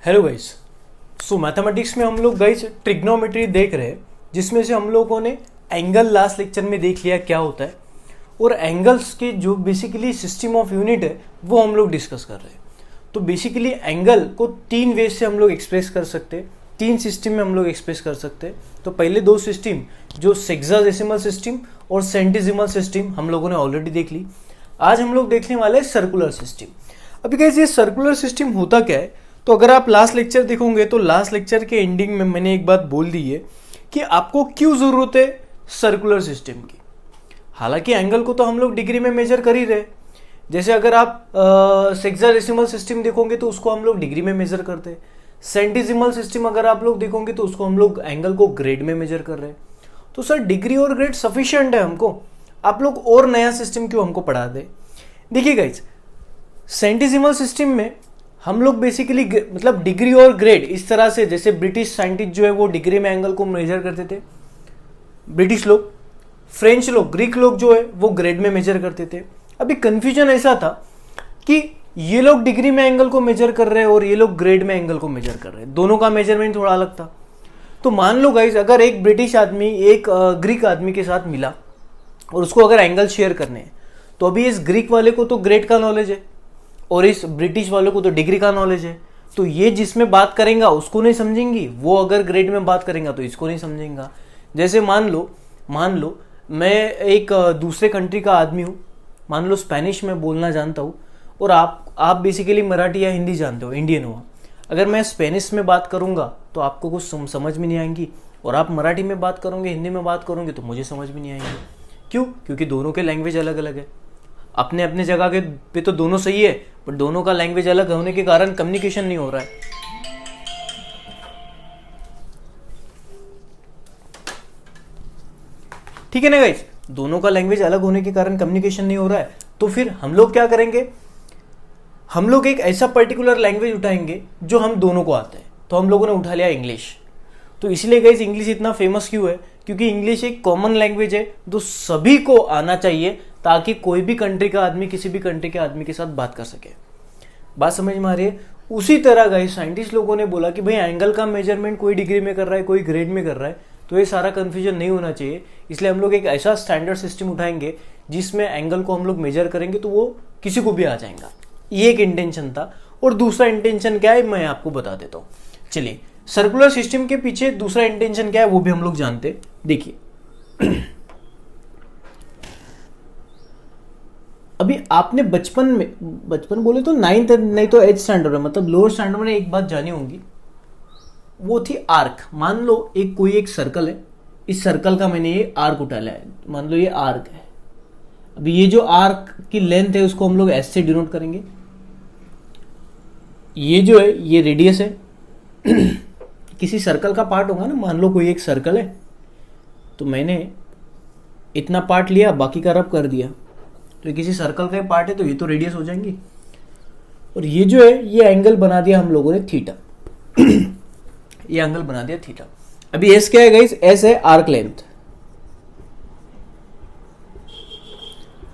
Hello guys. सो mathematics में हम लोग गाइस ट्रिग्नोमेट्री देख रहे हैं, जिसमें से हम लोगों ने एंगल लास्ट लेक्चर में देख लिया क्या होता है, और एंगल्स के जो बेसिकली सिस्टम ऑफ यूनिट है वो हम लोग डिस्कस कर रहे हैं। तो बेसिकली एंगल को तीन वे से हम लोग एक्सप्रेस कर सकते हैं, तीन सिस्टम में हम लोग एक्सप्रेस कर सकते हैं। तो पहले दो सिस्टम जो सेक्साडेसिमल सिस्टम और सेंटिसिमल सिस्टम हम लोगों ने ऑलरेडी देख ली। आज हम लोग देखने वाले हैं सर्कुलर सिस्टम। अभी कैसे ये सर्कुलर सिस्टम होता क्या है, तो अगर आप लास्ट लेक्चर देखोगे तो लास्ट लेक्चर के एंडिंग में मैंने एक बात बोल दी है कि आपको क्यों जरूरत है सर्कुलर सिस्टम की। हालांकि एंगल को तो हम लोग डिग्री में मेजर कर ही रहे, जैसे अगर आप सेक्साडेसिमल सिस्टम देखोगे तो उसको हम लोग डिग्री में मेजर करते हैं। सेंटिसिमल सिस्टम अगर आप लोग देखोगे तो उसको हम लोग एंगल को ग्रेड में मेजर कर रहे हैं। तो सर डिग्री और ग्रेड सफिशिएंट है हमको, आप लोग और नया सिस्टम क्यों हमको पढ़ा दे। देखिए गाइस, सेंटिसिमल सिस्टम में हम लोग बेसिकली मतलब डिग्री और ग्रेड इस तरह से, जैसे ब्रिटिश साइंटिस्ट जो है वो डिग्री में एंगल को मेजर करते थे, ब्रिटिश लोग, फ्रेंच लोग, ग्रीक लोग जो है वो ग्रेड में मेजर करते थे। अभी कंफ्यूजन ऐसा था कि ये लोग डिग्री में एंगल को मेजर कर रहे हैं और ये लोग ग्रेड में एंगल को मेजर कर रहे हैं, दोनों का मेजरमेंट थोड़ा अलग था। तो मान लो गाइज, अगर एक ब्रिटिश आदमी एक ग्रीक आदमी के साथ मिला और उसको अगर एंगल शेयर करने हैं, तो अभी इस ग्रीक वाले को तो ग्रेड का नॉलेज है और इस ब्रिटिश वाले को तो डिग्री का नॉलेज है। तो ये जिसमें बात करेगा उसको नहीं समझेंगी, वो अगर ग्रेड में बात करेगा तो इसको नहीं समझेगा। जैसे मान लो मैं एक दूसरे कंट्री का आदमी हूँ, मान लो स्पेनिश में बोलना जानता हूँ और आप बेसिकली मराठी या हिंदी जानते हो, इंडियन हो। अगर मैं स्पेनिश में बात करूँगा तो आपको कुछ समझ में नहीं आएंगी, और आप मराठी में बात करोगे, हिंदी में बात करोगे तो मुझे समझ में नहीं आएंगी। क्यों? क्योंकि दोनों के लैंग्वेज अलग अलग है। अपने अपने जगह के पे तो दोनों सही है, पर दोनों का लैंग्वेज अलग होने के कारण कम्युनिकेशन नहीं हो रहा है। ठीक है ना गाइस, दोनों का लैंग्वेज अलग होने के कारण कम्युनिकेशन नहीं हो रहा है। तो फिर हम लोग क्या करेंगे, हम लोग एक ऐसा पर्टिकुलर लैंग्वेज उठाएंगे जो हम दोनों को आता है। तो हम लोगों ने उठा लिया इंग्लिश। तो इसलिए गाइस इंग्लिश इतना फेमस क्यों है, क्योंकि इंग्लिश एक कॉमन लैंग्वेज है जो सभी को आना चाहिए, ताकि कोई भी कंट्री का आदमी किसी भी कंट्री के आदमी के साथ बात कर सके। बात समझ में आ रही है? उसी तरह गाइस साइंटिस्ट लोगों ने बोला कि भाई एंगल का मेजरमेंट कोई डिग्री में कर रहा है, कोई ग्रेड में कर रहा है, तो ये सारा कंफ्यूजन नहीं होना चाहिए। इसलिए हम लोग एक ऐसा स्टैंडर्ड सिस्टम उठाएंगे जिसमें एंगल को हम लोग मेजर करेंगे तो वो किसी को भी आ जाएगा। ये एक इंटेंशन था। और दूसरा इंटेंशन क्या है मैं आपको बता देता हूँ। चलिए, सर्कुलर सिस्टम के पीछे दूसरा इंटेंशन क्या है वो भी हम लोग जानते। देखिए अभी आपने बचपन बोले तो नाइन्थ नहीं तो एथ स्टैंडर्ड में, मतलब लोअर स्टैंडर्ड में एक बात जानी होंगी, वो थी आर्क। मान लो कोई एक सर्कल है, इस सर्कल का मैंने ये आर्क उठा लिया है, मान लो ये आर्क है। अभी ये जो आर्क की लेंथ है उसको हम लोग एस से डिनोट करेंगे। ये जो है ये रेडियस है किसी सर्कल का पार्ट होगा ना, मान लो कोई एक सर्कल है, तो मैंने इतना पार्ट लिया, बाकी का रब कर दिया, तो किसी सर्कल का पार्ट है तो ये तो रेडियस हो जाएंगी। और ये जो है ये एंगल बना दिया हम लोगों ने थीटा ये एंगल बना दिया थीटा। अभी एस क्या है गाइस? एस है आर्क लेंथ।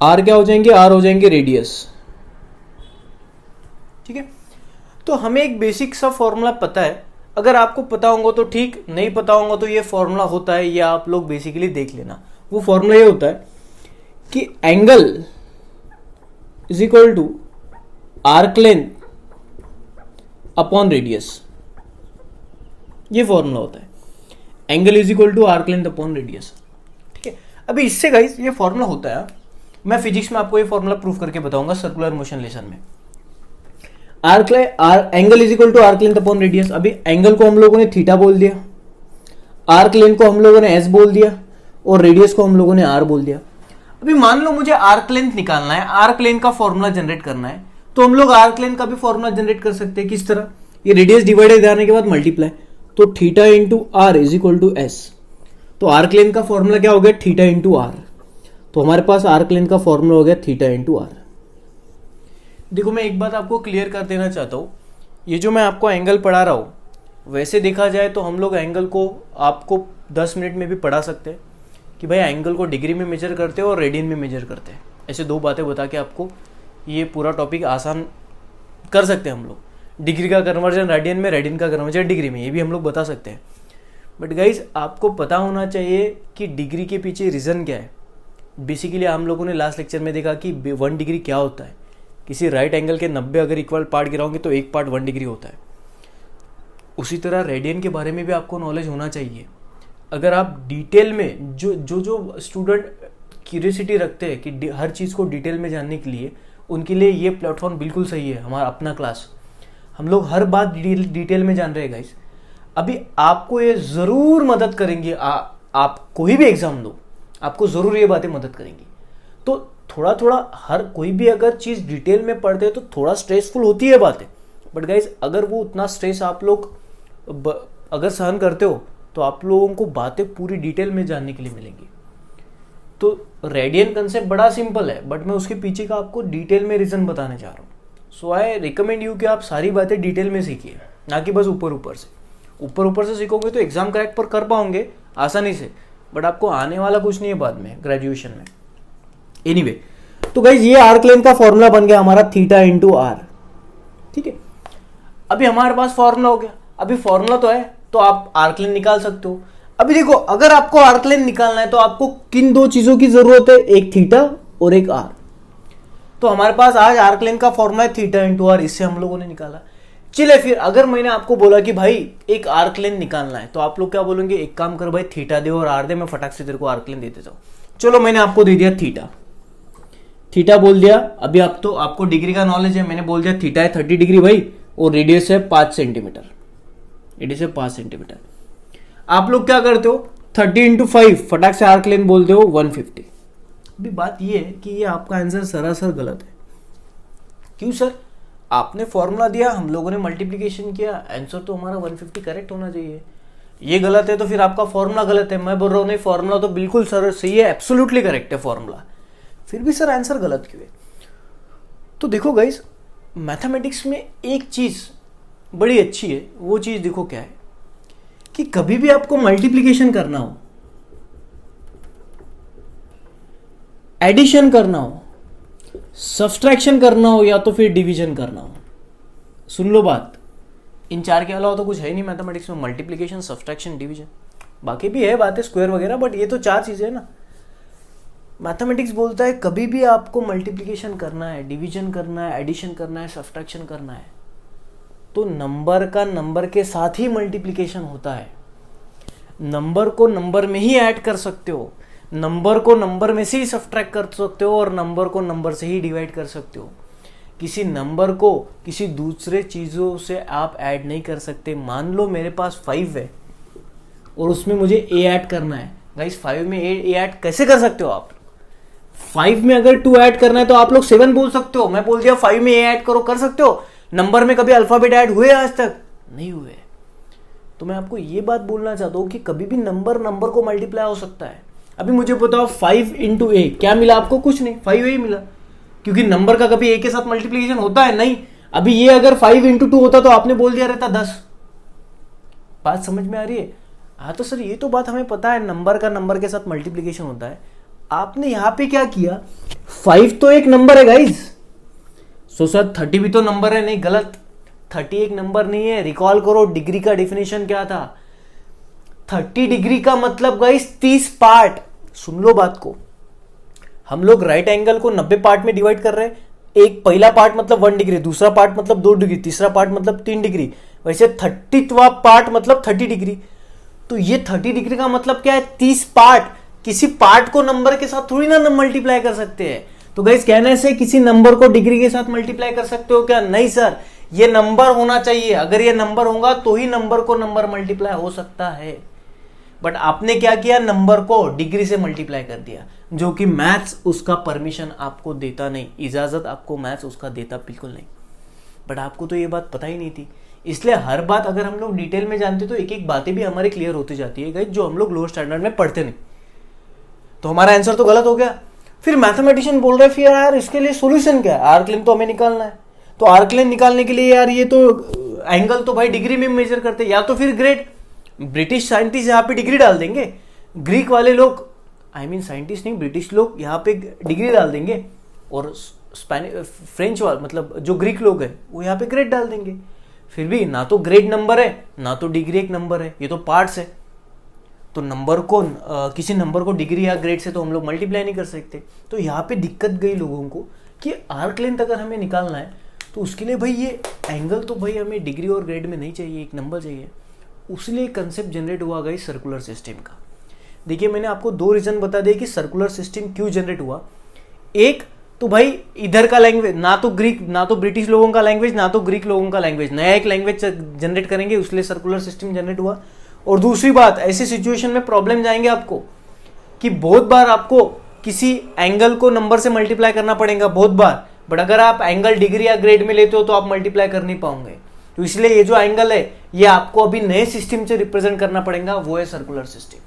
आर क्या हो जाएंगे? आर हो जाएंगे रेडियस। ठीक है, तो हमें एक बेसिक सा फॉर्मूला पता है। अगर आपको पता होगा तो ठीक, नहीं पता होगा तो ये फॉर्मूला होता है, ये आप लोग बेसिकली देख लेना। वो फॉर्मूला ये होता है कि angle is equal to arc length upon radius. ये फॉर्मूला होता है, angle is equal to arc length upon radius. ठीक है, अभी इससे गाइस ये फॉर्मूला होता है, मैं फिजिक्स में आपको ये फॉर्मूला प्रूफ करके बताऊंगा सर्कुलर मोशन लेसन में। Angle is equal to arc length upon radius. अभी एंगल को हम लोगों ने थीटा बोल दिया, आर्क लेंथ को हम लोगों ने एस बोल दिया, और रेडियस को हम लोगों ने आर बोल दिया। अभी मान लो मुझे आर्क लेंथ निकालना है, आर्क लेंथ का फॉर्मूला जनरेट करना है, तो हम लोग आर्क लेंथ का भी फॉर्मूला जनरेट कर सकते हैं। किस तरह? ये रेडियस डिवाइडेड करने के बाद मल्टीप्लाई, तो theta into R is equal to S. तो आर्क लेंथ का फॉर्मूला क्या हो गया? Theta into R. तो हमारे पास आर्क लेंथ का फॉर्मूला हो गया थीटा इंटू आर। देखो मैं एक बात आपको क्लियर कर देना चाहता हूँ, ये जो मैं आपको एंगल पढ़ा रहा हूँ, वैसे देखा जाए तो हम लोग एंगल को आपको 10 मिनट में भी पढ़ा सकते हैं कि भाई एंगल को डिग्री में मेजर करते हैं और रेडियन में मेजर करते हैं। ऐसे दो बातें बता के आपको ये पूरा टॉपिक आसान कर सकते हैं हम लोग। डिग्री का कन्वर्जन रेडियन में, रेडियन का कन्वर्जन डिग्री में, ये भी हम लोग बता सकते हैं। बट गाइज आपको पता होना चाहिए कि डिग्री के पीछे रीज़न क्या है। बेसिकली हम लोगों ने लास्ट लेक्चर में देखा कि 1 डिग्री क्या होता है। किसी राइट एंगल के 90 अगर इक्वल पार्ट गिराओगे तो एक पार्ट 1 डिग्री होता है। उसी तरह रेडियन के बारे में भी आपको नॉलेज होना चाहिए। अगर आप डिटेल में जो स्टूडेंट क्यूरियोसिटी रखते हैं कि हर चीज़ को डिटेल में जानने के लिए, उनके लिए ये प्लेटफॉर्म बिल्कुल सही है, हमारा अपना क्लास। हम लोग हर बात डिटेल में जान रहे हैं गाइस। अभी आपको ये ज़रूर मदद करेंगी, आप कोई भी एग्ज़ाम दो आपको ज़रूर ये बातें मदद करेंगी। तो थोड़ा थोड़ा हर कोई भी अगर चीज़ डिटेल में पढ़ते हैं तो थोड़ा स्ट्रेसफुल होती है बातें, बट गाइस अगर वो उतना स्ट्रेस आप लोग अगर सहन करते हो तो आप लोगों को बातें पूरी डिटेल में जानने के लिए मिलेंगी। तो रेडियन कंसेप्ट बड़ा सिंपल है, बट मैं उसके पीछे का आपको डिटेल में रीज़न बताने जा रहा हूँ। सो आई रिकमेंड यू कि आप सारी बातें डिटेल में सीखिए, ना कि बस ऊपर ऊपर से सीखोगे तो एग्जाम क्रैक पर कर पाओगे आसानी से, बट आपको आने वाला कुछ नहीं है बाद में ग्रेजुएशन में। एनीवे, तो गाइज ये आर्क लेंथ का फॉर्मूला बन गया हमारा थीटा इंटू आर। ठीक है, अभी हमारे पास फॉर्मूला हो गया। अभी फॉर्मूला तो है तो आप आर्क लेंथ निकाल सकते हो। अभी देखो, अगर आपको आर्क लेंथ निकालना है तो आपको किन दो चीजों की जरूरत है, एक थीटा और एक आर। तो हमारे पास आज आर्क लेंथ का फॉर्मूला है थीटा इंटू आर, इससे हम लोगों ने निकाला। चलिए फिर अगर मैंने आपको बोला कि भाई एक आर्क लेंथ निकालना है तो आप लोग क्या बोलेंगे, एक काम कर भाई थीटा दे और आर दे, मैं फटाक से तेरे को आर्क लेंथ दे देता हूं। चलो मैंने आपको दे दिया थीटा बोल दिया। अभी आप तो आपको डिग्री का नॉलेज है, मैंने बोल दिया थीटा है 30 डिग्री भाई और रेडियस है 5 सेंटीमीटर। आप लोग क्या करते हो, 30 इंटू 5 फटाक से आर्क लेंथ बोलते हो 150। अभी बात ये है कि ये आपका आंसर सरासर गलत है। क्यों सर, आपने फॉर्मूला दिया, हम लोगों ने मल्टीप्लिकेशन किया, आंसर तो हमारा 150 करेक्ट होना चाहिए। ये गलत है तो फिर आपका फॉर्मूला गलत है। मैं बोल रहा हूँ नहीं, फॉर्मूला तो बिल्कुल सर सही है, एब्सोल्युटली करेक्ट है फॉर्मूला, फिर भी सर आंसर गलत क्यों है। तो देखो गाइस, मैथमेटिक्स में एक चीज बड़ी अच्छी है, वो चीज देखो क्या है कि कभी भी आपको मल्टीप्लिकेशन करना हो, एडिशन करना हो, सब्सट्रैक्शन करना हो या तो फिर डिवीजन करना हो, सुन लो बात, इन चार के अलावा तो कुछ है नहीं मैथमेटिक्स में, मल्टीप्लिकेशन, सब्सट्रैक्शन, डिवीजन। बाकी भी है बातें स्क्वायर वगैरह, बट ये तो चार चीजें है ना। मैथमेटिक्स बोलता है कभी भी आपको मल्टीप्लिकेशन करना है, डिवीजन करना है, एडिशन करना है, सब्सट्रैक्शन करना है, तो नंबर का नंबर के साथ ही मल्टीप्लिकेशन होता है। नंबर को नंबर में ही ऐड कर सकते हो, नंबर को नंबर में से ही सब्ट्रैक्ट कर सकते हो और नंबर को नंबर से ही डिवाइड कर सकते हो। किसी नंबर को किसी दूसरे चीज़ों से आप ऐड नहीं कर सकते। मान लो मेरे पास 5 है और उसमें मुझे a ऐड करना है। गाइस 5 में a ऐड कैसे कर सकते हो आप? 5 में अगर 2 ऐड करना है तो आप लोग 7 बोल सकते हो। मैं बोल दिया 5 में a ऐड करो, कर सकते हो। नंबर में कभी अल्फाबेट ऐड हुए आज तक? नहीं हुए। तो मैं आपको ये बात बोलना चाहता हूं कि कभी भी नंबर नंबर को मल्टीप्लाई हो सकता है। अभी मुझे बताओ 5 इंटू ए क्या मिला आपको? कुछ नहीं, 5 ही मिला, क्योंकि नंबर का कभी ए के साथ मल्टीप्लीकेशन होता है नहीं। अभी ये अगर 5 इंटू 2 होता तो आपने बोल दिया रहता 10। बात समझ में आ रही है? हाँ तो सर ये तो बात हमें पता है, नंबर का नंबर के साथ मल्टीप्लीकेशन होता है। आपने यहां पे क्या किया, 5 तो एक नंबर है गाइज। सो सर 30 भी तो नंबर है। नहीं, गलत, 30 एक नंबर नहीं है। रिकॉल करो डिग्री का डिफिनेशन क्या था। 30 डिग्री का मतलब गाइस 30 पार्ट। सुन लो बात को, हम लोग राइट एंगल को 90 पार्ट में डिवाइड कर रहे हैं। एक पहला पार्ट मतलब 1 डिग्री, दूसरा पार्ट मतलब 2 डिग्री, तीसरा पार्ट मतलब 3 डिग्री, वैसे 30वां पार्ट मतलब 30 डिग्री। तो ये 30 डिग्री का मतलब क्या है, 30 पार्ट। किसी पार्ट को नंबर के साथ थोड़ी ना मल्टीप्लाई कर सकते हैं। तो गाइस कहने से किसी नंबर को डिग्री के साथ मल्टीप्लाई कर सकते हो क्या? नहीं सर, ये नंबर होना चाहिए। अगर ये नंबर होगा तो ही नंबर को नंबर मल्टीप्लाई हो सकता है। बट आपने क्या किया, नंबर को डिग्री से मल्टीप्लाई कर दिया, जो कि मैथ्स उसका परमिशन आपको देता नहीं, इजाजत आपको मैथ्स उसका देता बिल्कुल नहीं। बट आपको तो ये बात पता ही नहीं थी, इसलिए हर बात अगर हम लोग डिटेल में जानते तो एक एक बातें भी हमारी क्लियर होती जाती है गाइस, जो हम लोग लोअर स्टैंडर्ड में पढ़ते नहीं। तो हमारा आंसर तो गलत हो गया। फिर मैथमेटिशियन बोल रहे फिर यार इसके लिए सोल्यूशन क्या है, आर्क लेंथ तो हमें निकालना है। तो आर्क लेंथ निकालने के लिए यार ये तो एंगल तो भाई डिग्री में मेजर करते हैं, या तो फिर ग्रेड। ब्रिटिश साइंटिस्ट यहाँ पे डिग्री डाल देंगे, ग्रीक वाले लोग, आई मीन साइंटिस्ट नहीं, ब्रिटिश लोग यहाँ पे डिग्री डाल देंगे, और फ्रेंच वाले मतलब जो ग्रीक लोग हैं वो यहाँ पे ग्रेड डाल देंगे। फिर भी ना तो ग्रेड नंबर है ना तो डिग्री एक नंबर है, ये तो पार्ट्स है। तो नंबर को किसी नंबर को डिग्री या ग्रेड से तो हम लोग मल्टीप्लाई नहीं कर सकते। तो यहाँ पे दिक्कत गई लोगों को कि आर्क लेंथ अगर हमें निकालना है तो उसके लिए भाई ये एंगल तो भाई हमें डिग्री और ग्रेड में नहीं चाहिए, एक नंबर चाहिए। उसलिए कंसेप्ट जनरेट हुआ गई सर्कुलर सिस्टम का। देखिए मैंने आपको दो रीजन बता दिए कि सर्कुलर सिस्टम क्यों जनरेट हुआ। एक तो भाई इधर का लैंग्वेज ना तो ग्रीक ना तो ब्रिटिश लोगों का लैंग्वेज ना तो ग्रीक लोगों का लैंग्वेज, नया एक लैंग्वेज जनरेट करेंगे, उसलिए सर्कुलर सिस्टम जनरेट हुआ। और दूसरी बात, ऐसी सिचुएशन में प्रॉब्लम जाएंगे आपको कि बहुत बार आपको किसी एंगल को नंबर से मल्टीप्लाई करना पड़ेगा बहुत बार, बट अगर आप एंगल डिग्री या ग्रेड में लेते हो तो आप मल्टीप्लाई कर नहीं पाओगे। तो इसलिए ये जो एंगल है ये आपको अभी नए सिस्टम से रिप्रेजेंट करना पड़ेगा, वो है सर्कुलर सिस्टम।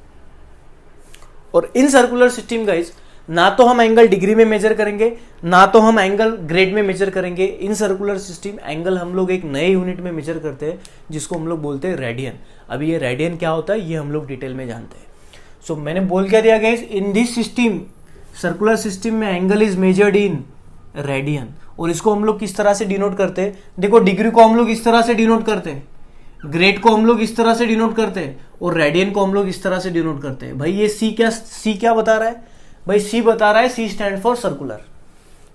और इन सर्कुलर सिस्टम गाइस ना तो हम एंगल डिग्री में मेजर करेंगे ना तो हम एंगल ग्रेड में मेजर करेंगे। इन सर्कुलर सिस्टम एंगल हम लोग एक नए यूनिट में मेजर करते हैं जिसको हम लोग बोलते हैं रेडियन। अभी ये रेडियन क्या होता है ये हम लोग डिटेल में जानते हैं। सो मैंने बोल क्या दिया guys, in this system circular system में angle is measured in radian. और इसको हम लोग किस तरह से डिनोट करते हैं, देखो डिग्री को हम लोग इस तरह से डिनोट करते हैं, ग्रेड को हम लोग इस तरह से डिनोट करते हैं और रेडियन को हम लोग इस तरह से डिनोट करते हैं। भाई ये सी क्या बता रहा है, भाई सी बता रहा है सी स्टैंड फॉर सर्कुलर।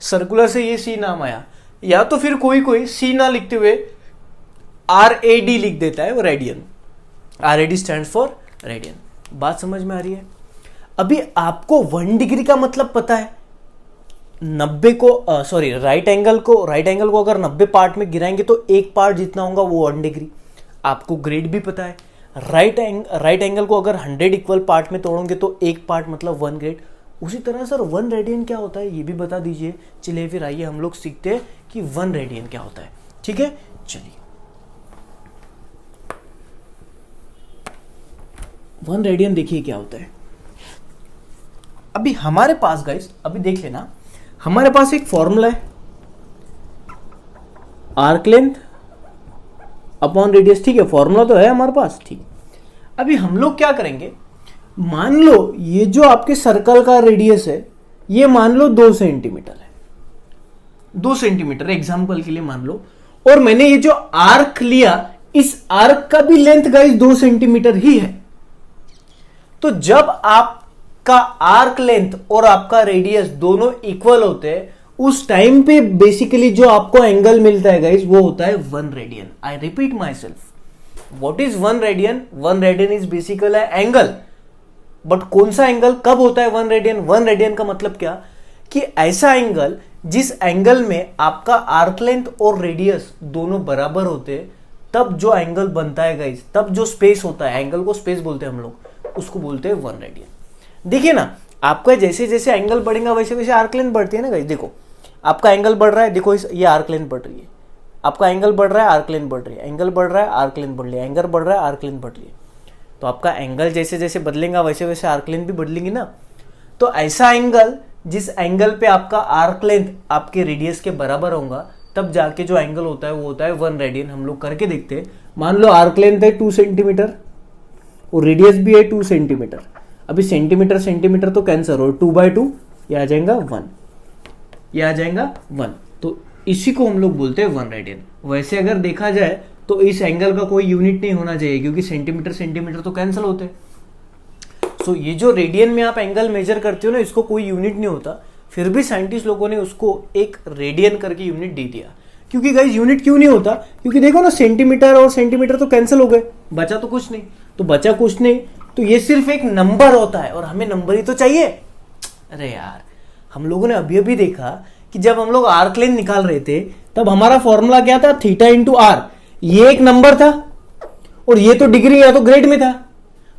सर्कुलर से ये सी नाम आया। या तो फिर कोई सी ना लिखते हुए RAD लिख देता है, वो radian. RAD stand for radian. बात समझ में आ रही है। अभी आपको 1 डिग्री का मतलब पता है, 90 को राइट एंगल को अगर 90 पार्ट में गिराएंगे तो एक पार्ट जितना होगा वो 1 डिग्री। आपको ग्रेड भी पता है, राइट एंगल को अगर 100 इक्वल पार्ट में तोड़ोगे तो एक पार्ट मतलब 1 ग्रेड। उसी तरह सर 1 रेडियन क्या होता है ये भी बता दीजिए। चलिए फिर आइए हम लोग सीखते हैं कि 1 रेडियन क्या होता है। ठीक है, चलिए 1 रेडियन देखिए क्या होता है। अभी हमारे पास गाइस, अभी देख लेना, हमारे पास एक फॉर्मूला है आर्क लेंथ अपॉन रेडियस। ठीक है, फॉर्मूला तो है हमारे पास। ठीक, अभी हम लोग क्या करेंगे, मान लो ये जो आपके सर्कल का रेडियस है ये मान लो 2 सेंटीमीटर है, 2 सेंटीमीटर एग्जाम्पल के लिए मान लो। और मैंने ये जो आर्क लिया, इस आर्क का भी लेंथ गाइस 2 सेंटीमीटर ही है। तो जब आपका आर्क लेंथ और आपका रेडियस दोनों इक्वल होते हैं उस टाइम पे बेसिकली जो आपको एंगल मिलता है गाइस वो होता है 1 radian. I repeat my self, what is 1 radian? 1 radian is basically angle. But कौन सा एंगल कब होता है 1 रेडियन? 1 रेडियन का मतलब क्या कि ऐसा एंगल जिस एंगल में आपका आर्क लेंथ और रेडियस दोनों बराबर होते हैं तब जो एंगल बनता है गाइस, तब जो स्पेस होता है, एंगल को स्पेस बोलते हैं हम लोग, उसको बोलते हैं 1 रेडियन। देखिए ना, आपका जैसे जैसे एंगल बढ़ेगा वैसे वैसे आर्क लेंथ बढ़ती है ना गाइस। देखो आपका एंगल बढ़ रहा है, देखो ये आर्क लेंथ बढ़ रही है, आपका एंगल बढ़ रहा है आर्क लेंथ बढ़ रही है, एंगल बढ़ रहा है आर्क लेंथ बढ़ रही है, एंगल बढ़ रहा है आर्क लेंथ बढ़ रही है। तो आपका एंगल जैसे जैसे बदलेगा वैसे वैसे आर्क लेंथ भी बदलेंगी ना। तो ऐसा एंगल जिस एंगल पे आपका आर्क लेंथ आपके रेडियस के बराबर होगा तब जाके जो एंगल होता है वो होता है 1 रेडियन। हम लोग करके देखते हैं। मान लो आर्क लेंथ है 2 सेंटीमीटर और रेडियस भी है 2 सेंटीमीटर। अभी सेंटीमीटर सेंटीमीटर तो कैंसर हो, 2/2 ये आ जाएगा 1, ये आ जाएगा 1। तो इसी को हम लोग बोलते हैं 1 रेडियन। वैसे अगर देखा जाए तो इस एंगल का कोई यूनिट नहीं होना चाहिए क्योंकि सेंटीमीटर सेंटीमीटर तो कैंसिल होते हैं। सो ये जो रेडियन में आप एंगल मेजर करते हो ना, इसको कोई यूनिट नहीं होता, फिर भी साइंटिस्ट लोगों ने उसको एक रेडियन करके यूनिट दे दिया। क्योंकि गाइस यूनिट क्यों नहीं होता, क्योंकि देखो ना सेंटीमीटर और सेंटीमीटर तो कैंसिल हो गए, बचा तो कुछ नहीं। तो बचा कुछ नहीं तो ये सिर्फ एक नंबर होता है और हमें नंबर ही तो चाहिए। अरे यार, हम लोगों ने अभी अभी देखा कि जब हम लोग आर्क लेंथ निकाल रहे थे तब हमारा फॉर्मूला क्या था, थीटा इंटू आर। ये एक नंबर था और ये तो डिग्री या तो ग्रेड में था।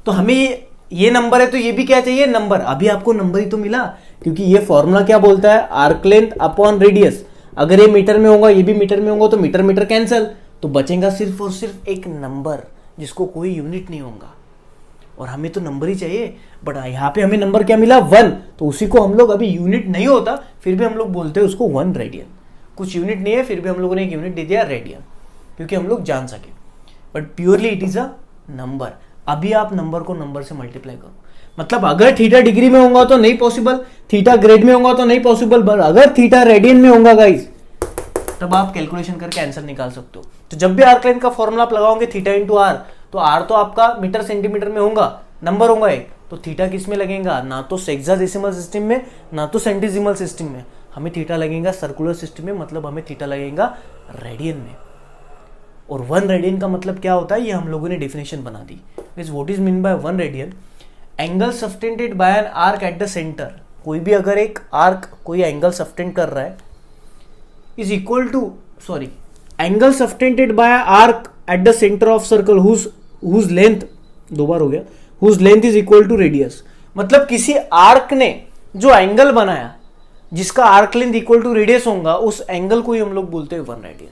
तो हमें ये नंबर है तो ये भी क्या चाहिए, नंबर। अभी आपको नंबर ही तो मिला क्योंकि ये फॉर्मूला क्या बोलता है, आर्क लेंथ अपॉन रेडियस। अगर ये मीटर में होगा ये भी मीटर में होगा तो मीटर मीटर कैंसिल, तो बचेगा सिर्फ और सिर्फ एक नंबर जिसको कोई यूनिट नहीं होगा। और हमें तो नंबर ही चाहिए, बट यहाँ पे हमें नंबर क्या मिला, 1। तो उसी को हम लोग, अभी यूनिट नहीं होता फिर भी हम लोग बोलते हैं उसको 1 रेडियन। कुछ यूनिट नहीं है फिर भी हम लोगों ने एक यूनिट दे दिया रेडियन, क्योंकि हम लोग जान सके, but purely it is a number. अभी आप नंबर को नंबर से मल्टीप्लाई करो, मतलब अगर थीटा डिग्री में होगा तो नहीं पॉसिबल, थीटा ग्रेड में होगा तो नहीं पॉसिबल, बट अगर थीटा रेडियन में होगा गाइस तब आप कैलकुलेशन करके आंसर निकाल सकते हो। तो जब भी आर्क लेंथ का फॉर्मूला आप लगाओगे थीटा इंटू आर, तो आर तो आपका मीटर सेंटीमीटर में होगा, नंबर होगा एक, तो थीटा किस में लगेगा, ना तो हेक्साडेसिमल सिस्टम में ना तो सेंटीसिमल सिस्टम में, हमें थीटा लगेगा सर्कुलर सिस्टम में, मतलब हमें थीटा लगेगा रेडियन में। और 1 रेडियन का मतलब क्या होता है, ये हम लोगों ने डेफिनेशन बना दी। What is mean by 1 radian, angle subtended by an arc at the centre, कोई भी अगर एक आर्क कोई एंगल सब्टेंड कर रहा है is equal to, sorry, angle subtended by arc at the centre of circle whose length, दो बार हो गया, whose length is equal to radius. मतलब किसी आर्क ने जो एंगल बनाया जिसका arc length equal to radius होगा, उस एंगल को ही हम लोग बोलते हैं 1 रेडियन।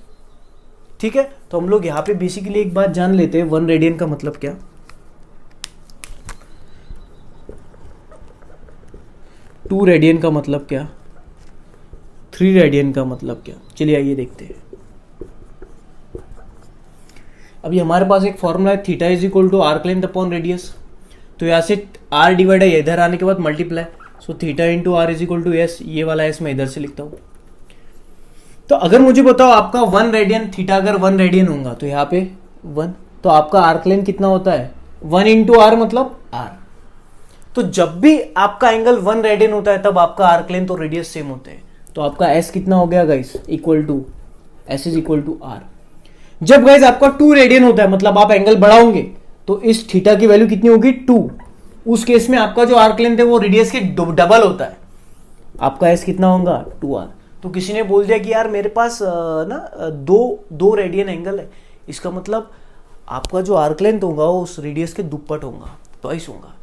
ठीक है, तो हम लोग यहां पे बेसिकली एक बात जान लेते हैं, 1 रेडियन का मतलब क्या, 2 रेडियन का मतलब क्या, 3 रेडियन का मतलब क्या। चलिए आइए देखते हैं। अभी हमारे पास एक फॉर्मूला है, theta is equal to arc length upon radius, तो यहाँ से आर डिवाइड है, इधर आने के बाद multiply, so theta into R is equal to S, ये वाला एस मैं इधर से लिखता हूं। तो अगर मुझे बताओ आपका 1 रेडियन, थीटा अगर 1 रेडियन होगा तो यहाँ पे 1, तो आपका आर्क लेंथ कितना होता है 1 इंटू आर मतलब आर। तो जब भी आपका एंगल 1 रेडियन होता है तब आपका आर्क लेंथ और रेडियस सेम होते हैं, तो आपका एस कितना हो गया guys, equal to S is equal to R. जब गाइस आपका 2 रेडियन होता है मतलब आप एंगल बढ़ाओगे तो इस थीटा की वैल्यू कितनी होगी 2, उस केस में आपका जो आर्क लेंथ है वो रेडियस के डबल होता है, आपका एस कितना होगा 2r। तो किसी ने बोल दिया कि यार मेरे पास ना दो रेडियन एंगल है, इसका मतलब आपका जो आर्क लेंथ होगा वो उस रेडियस के दुप्पट होगा, ट्वाइस होगा।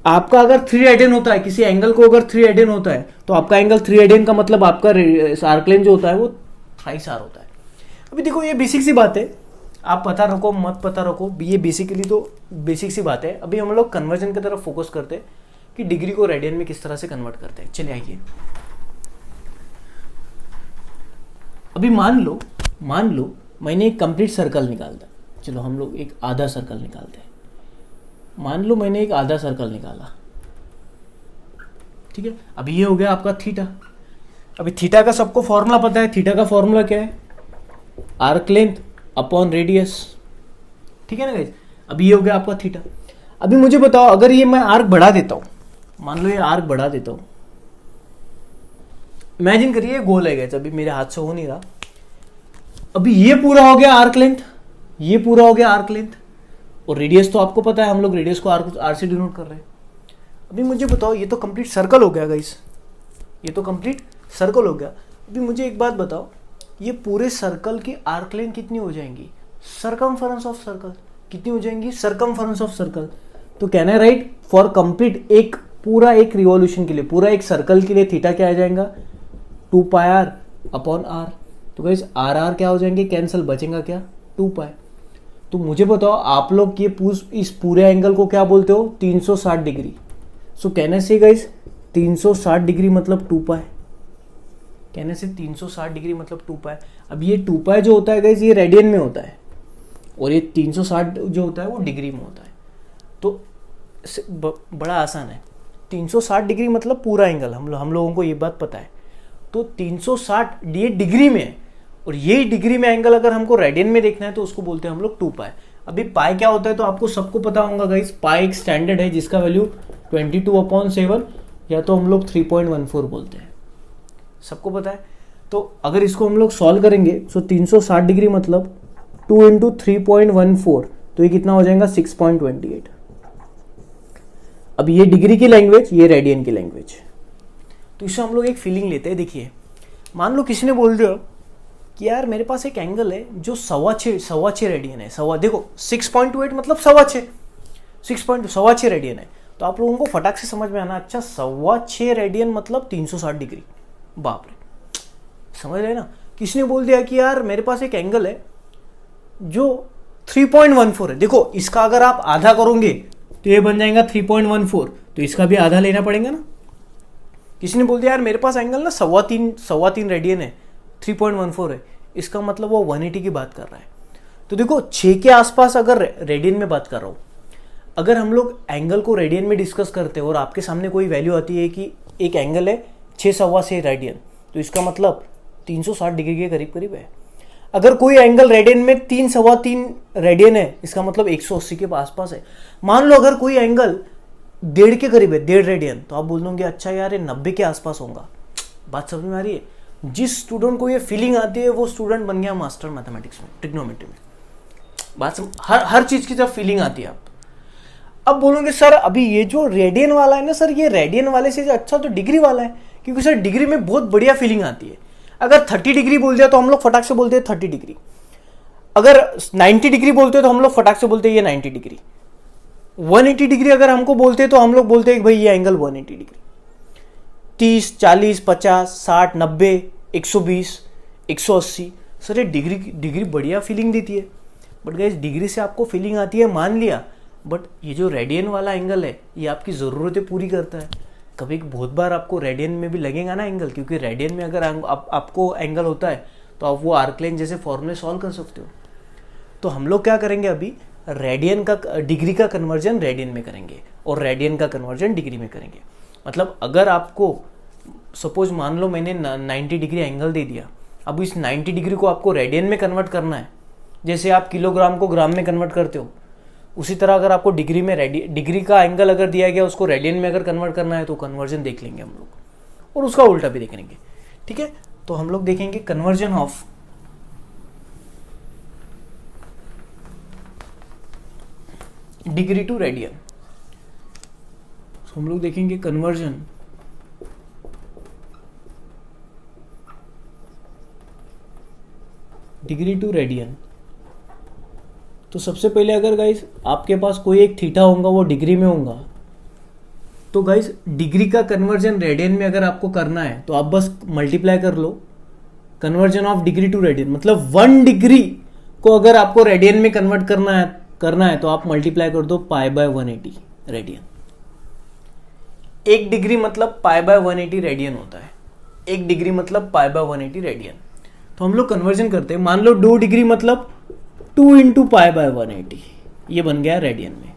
आपका अगर 3 रेडियन होता है, किसी एंगल को अगर 3 रेडियन होता है तो आपका एंगल 3 रेडियन का मतलब आपका आर्क लेंथ जो होता है वो थ्राइस आर होता है। अभी देखो ये बेसिक सी बात है, आप पता रखो मत पता रखो, ये बेसिकली तो बेसिक सी बात है। अभी हम लोग कन्वर्जन की तरफ फोकस करते हैं कि डिग्री को रेडियन में किस तरह से कन्वर्ट करते हैं। चलिए आइए, अभी मान लो मैंने एक कंप्लीट सर्कल निकालता, चलो हम लोग एक आधा सर्कल निकालते हैं। मान लो मैंने एक आधा सर्कल निकाला, ठीक है, अभी ये हो गया आपका थीटा। अभी थीटा का सबको फॉर्मूला पता है, थीटा का फॉर्मूला क्या है, आर्क लेंथ अपॉन रेडियस, ठीक है ना गाइस। अभी ये हो गया आपका थीटा। अभी मुझे बताओ अगर ये मैं आर्क बढ़ा देता हूं, मान लो ये आर्क बढ़ा देता हूं, इमेजिन करिए गोल है गाइस, अभी मेरे हाथ से हो नहीं रहा। अभी ये पूरा हो गया आर्क लेंथ, ये पूरा हो गया आर्क लेंथ, और रेडियस तो आपको पता है, हम लोग रेडियस को आर से डिनोट कर रहे हैं। अभी मुझे बताओ ये तो कंप्लीट सर्कल हो गया गाइस, ये तो कंप्लीट सर्कल हो गया। अभी मुझे एक बात बताओ, ये पूरे सर्कल की आर्क लेंथ कितनी हो जाएंगी, सरकमफेरेंस ऑफ सर्कल कितनी हो जाएंगी, सरकमफेरेंस ऑफ सर्कल। तो कहना है राइट, फॉर कंप्लीट एक पूरा एक रिवॉल्यूशन के लिए, पूरा एक सर्कल के लिए थीटा क्या आ जाएगा 2 पाई आर अपॉन आर। तो गाइस आर आर क्या हो जाएंगे कैंसिल, बचेगा क्या 2 पाई। तो मुझे बताओ आप लोग ये इस पूरे एंगल को क्या बोलते हो 360 डिग्री। सो कहने से गाइस 360 डिग्री मतलब 2 पाई, कहने से 360 डिग्री मतलब 2 पाई। अब ये 2 पाई जो होता है गाइस ये रेडियन में होता है, और ये 360 जो होता है वो डिग्री में होता है। तो बड़ा आसान है, 360 डिग्री मतलब पूरा एंगल, हम लोगों को ये बात पता है। तो 360 ये डिग्री में है, और ये डिग्री में एंगल अगर हमको रेडियन में देखना है तो उसको बोलते हैं हम लोग 2 पाई। अभी पाई क्या होता है तो आपको सबको पता होगा गाइस, पाई एक स्टैंडर्ड है जिसका वैल्यू 22/7 या तो हम लोग 3.14 बोलते हैं, सबको पता है। तो अगर इसको हम लोग सॉल्व करेंगे तो 360 डिग्री मतलब 2 इंटू 3.14, तो ये कितना हो जाएगा 6.28। अब ये डिग्री की लैंग्वेज, ये रेडियन की लैंग्वेज। तो इससे हम लोग एक फीलिंग लेते हैं। देखिए मान लो किसी ने बोल दिया कि यार मेरे पास एक एंगल है जो 6.25 रेडियन है, देखो 6.28 मतलब 6.25, 6.6 रेडियन है। तो आप लोगों को फटाक से समझ में आना, अच्छा 6.25 रेडियन मतलब 360 डिग्री, बाप रे, समझ रहे ना। किसी ने बोल दिया कि यार मेरे पास एक एंगल है जो 3.14 है, देखो इसका अगर आप आधा करोगे तो ये बन जाएगा 3.14, तो इसका भी आधा लेना पड़ेगा ना। किसी ने बोल दिया यार मेरे पास एंगल ना 3.25 रेडियन है, 3.14 है, इसका मतलब वो 180 की बात कर रहा है। तो देखो 6 के आसपास अगर रेडियन में बात कर रहा हूं, अगर हम लोग एंगल को रेडियन में डिस्कस करते हैं और आपके सामने कोई वैल्यू आती है कि एक एंगल है 6.25 रेडियन, तो इसका मतलब 360 डिग्री के करीब करीब है। अगर कोई एंगल रेडियन में 3 रेडियन है, इसका मतलब 180 के आसपास है। मान लो अगर कोई एंगल 1.5 के करीब है, 1.5 रेडियन, तो आप बोल दोगे अच्छा यार ये 90 के आसपास होगा। बात समझ में आ रही है? जिस स्टूडेंट को ये फीलिंग आती है वो स्टूडेंट बन गया मास्टर मैथमेटिक्स में, ट्रिग्नोमेट्री में। हर चीज की जब फीलिंग आती है आप अब बोलोगे सर अभी ये जो रेडियन वाला है ना सर, ये रेडियन वाले से अच्छा तो डिग्री वाला है, क्योंकि सर डिग्री में बहुत बढ़िया फीलिंग आती है। अगर 30 डिग्री बोल दिया तो हम लोग फटाक से बोलते हैं 30 डिग्री, अगर 90 डिग्री बोलते हैं तो हम लोग फटाक से बोलते हैं ये 90 डिग्री। 180 डिग्री अगर हमको बोलते हैं तो हम लोग बोलते हैं भाई ये एंगल 180 डिग्री। 30, 40, 50, 60, 90, 120, 180, सर ये डिग्री बढ़िया फीलिंग देती है। बट गाइस डिग्री से आपको फीलिंग आती है मान लिया, बट ये जो रेडियन वाला एंगल है ये आपकी ज़रूरतें पूरी करता है। कभी बहुत बार आपको रेडियन में भी लगेगा ना एंगल, क्योंकि रेडियन में अगर आपको एंगल होता है तो आप वो आर्कलाइन जैसे फॉर्मूले सॉल्व कर सकते हो। तो हम लोग क्या करेंगे अभी, रेडियन का डिग्री का कन्वर्जन रेडियन में करेंगे और रेडियन का कन्वर्जन डिग्री में करेंगे। मतलब अगर आपको सपोज मान लो मैंने 90 डिग्री एंगल दे दिया, अब इस 90 डिग्री को आपको रेडियन में कन्वर्ट करना है, जैसे आप किलोग्राम को ग्राम में कन्वर्ट करते हो, उसी तरह अगर आपको डिग्री में डिग्री का एंगल अगर दिया गया उसको रेडियन में अगर कन्वर्ट करना है तो कन्वर्जन देख लेंगे हम लोग, और उसका उल्टा भी देखेंगे। ठीक है, तो हम लोग देखेंगे conversion of degree to radian. हम लोग देखेंगे कन्वर्जन डिग्री टू रेडियन। तो सबसे पहले अगर गाइस आपके पास कोई एक थीटा होगा वो डिग्री में होगा, तो गाइस डिग्री का कन्वर्जन रेडियन में अगर आपको करना है तो आप बस मल्टीप्लाई कर लो conversion of degree to radian. मतलब 1 डिग्री को अगर आपको रेडियन में कन्वर्ट करना है तो आप मल्टीप्लाई कर दो π/180 रेडियन। 1 डिग्री मतलब π/180 रेडियन होता है, 1 डिग्री मतलब π/180 रेडियन। तो हम लोग कन्वर्जन करते हैं, मान लो 2 डिग्री मतलब 2 इंटू π/180, ये बन गया रेडियन में।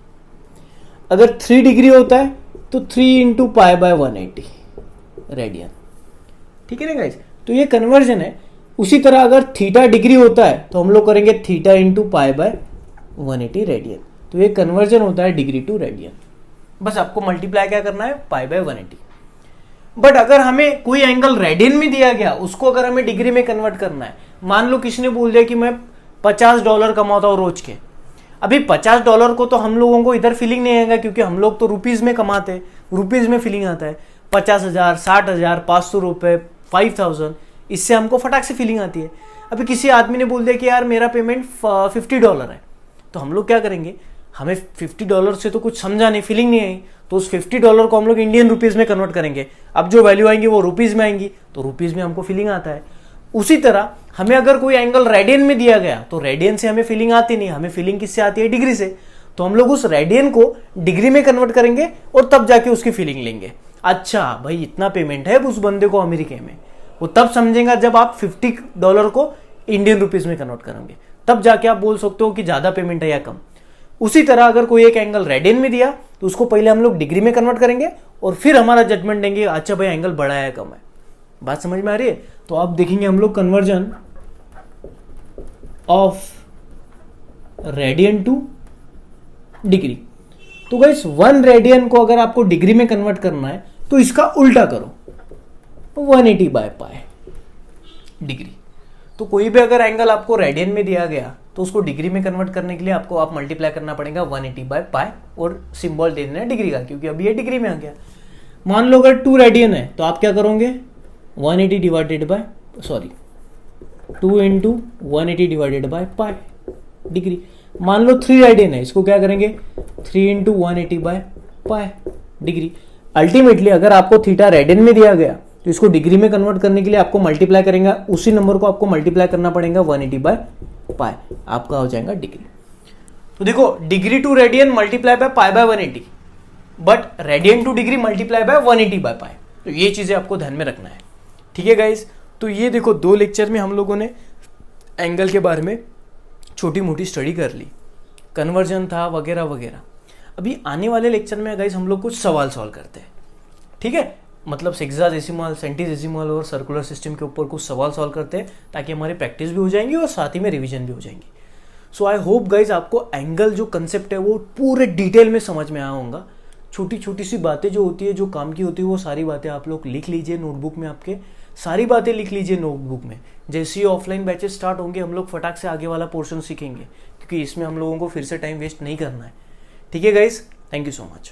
अगर 3 डिग्री होता है तो 3 इंटू π/180 रेडियन। ठीक है ना गाइस, तो ये कन्वर्जन है। उसी तरह अगर थीटा डिग्री होता है तो हम लोग करेंगे थीटा इंटू π/180 रेडियन। तो ये कन्वर्जन होता है डिग्री टू रेडियन। बस आपको मल्टीप्लाई क्या करना है, π/180। बट अगर हमें कोई एंगल रेडियन में दिया गया उसको अगर हमें डिग्री में कन्वर्ट करना है, मान लो किसी ने बोल दिया कि मैं $50 कमाता हूँ रोज के। अभी $50 को तो हम लोगों को इधर फीलिंग नहीं आएगा, क्योंकि हम लोग तो रुपीज में कमाते हैं, रुपीज में फीलिंग आता है। 50,000, 60,000, 500 रुपये, 5,000, इससे हमको फटाक से फीलिंग आती है। अभी किसी आदमी ने बोल दिया कि यार मेरा पेमेंट $50 है, तो हम लोग क्या करेंगे, हमें $50 से तो कुछ समझा नहीं, फीलिंग नहीं आई, तो उस $50 को हम लोग इंडियन रुपीज में कन्वर्ट करेंगे। अब जो वैल्यू आएंगी वो रुपीज में आएंगी, तो रुपीज में हमको फीलिंग आता है। उसी तरह हमें अगर कोई एंगल रेडियन में दिया गया तो रेडियन से हमें फीलिंग आती नहीं, हमें फीलिंग किससे आती है, डिग्री से। तो हम लोग उस रेडियन को डिग्री में कन्वर्ट करेंगे और तब जाके उसकी फीलिंग लेंगे। अच्छा भाई इतना पेमेंट है उस बंदे को अमेरिका में, वो तब समझेगा जब आप $50 को इंडियन रुपीज में कन्वर्ट करेंगे, तब जाके आप बोल सकते हो कि ज्यादा पेमेंट है या कम। उसी तरह अगर कोई एक एंगल रेडियन में दिया तो उसको पहले हम लोग डिग्री में कन्वर्ट करेंगे और फिर हमारा जजमेंट देंगे अच्छा भाई एंगल बड़ा है कम है। बात समझ में आ रही है? तो आप देखेंगे हम लोग conversion of radian to degree. तो गाइस 1 रेडियन को अगर आपको डिग्री में कन्वर्ट करना है तो इसका उल्टा करो, 180/π डिग्री। तो कोई भी अगर एंगल आपको रेडियन में दिया गया तो उसको डिग्री में कन्वर्ट करने के लिए आपको आप मल्टीप्लाई करना पड़ेगा 180/π और सिंबल दे देना है डिग्री का, क्योंकि अभी ये डिग्री में आ गया। मान लो अगर 2 रेडियन है तो आप क्या करोगे, 2 इंटू 180/π डिग्री। मान लो 3 रेडियन है, इसको क्या करेंगे 3 इंटू 180/π डिग्री। अल्टीमेटली अगर आपको थीटा रेडियन में दिया गया तो इसको डिग्री में कन्वर्ट करने के लिए आपको मल्टीप्लाई करेंगे, उसी नंबर को आपको मल्टीप्लाई करना पड़ेगा 180/π, आपका हो जाएगा डिग्री। तो देखो degree to radian multiply by π/180, but radian to degree multiply by 180/π। तो ये चीजें आपको ध्यान में रखना है। ठीक है गाइस, तो ये देखो 2 लेक्चर में हम लोगों ने एंगल के बारे में छोटी मोटी स्टडी कर ली, कन्वर्जन था वगैरह वगैरह। अभी आने वाले लेक्चर में गाइस हम लोग कुछ सवाल सॉल्व करते हैं। ठीक है, मतलब सेक्साडेसिमल, सेंटीडेसिमल और सर्कुलर सिस्टम के ऊपर कुछ सवाल सॉल्व करते हैं, ताकि हमारी प्रैक्टिस भी हो जाएंगी और साथ ही में रिवीजन भी हो जाएंगी। सो आई होप गाइज आपको एंगल जो कंसेप्ट है वो पूरे डिटेल में समझ में आया होगा। छोटी छोटी सी बातें जो होती है, जो काम की होती है, वो सारी बातें आप लोग लिख लीजिए नोटबुक में, आपके सारी बातें लिख लीजिए नोटबुक में। जैसे ही ऑफलाइन बैचेस स्टार्ट होंगे हम लोग फटाक से आगे वाला पोर्शन सीखेंगे, क्योंकि इसमें हम लोगों को फिर से टाइम वेस्ट नहीं करना है। ठीक है guys, thank you so much.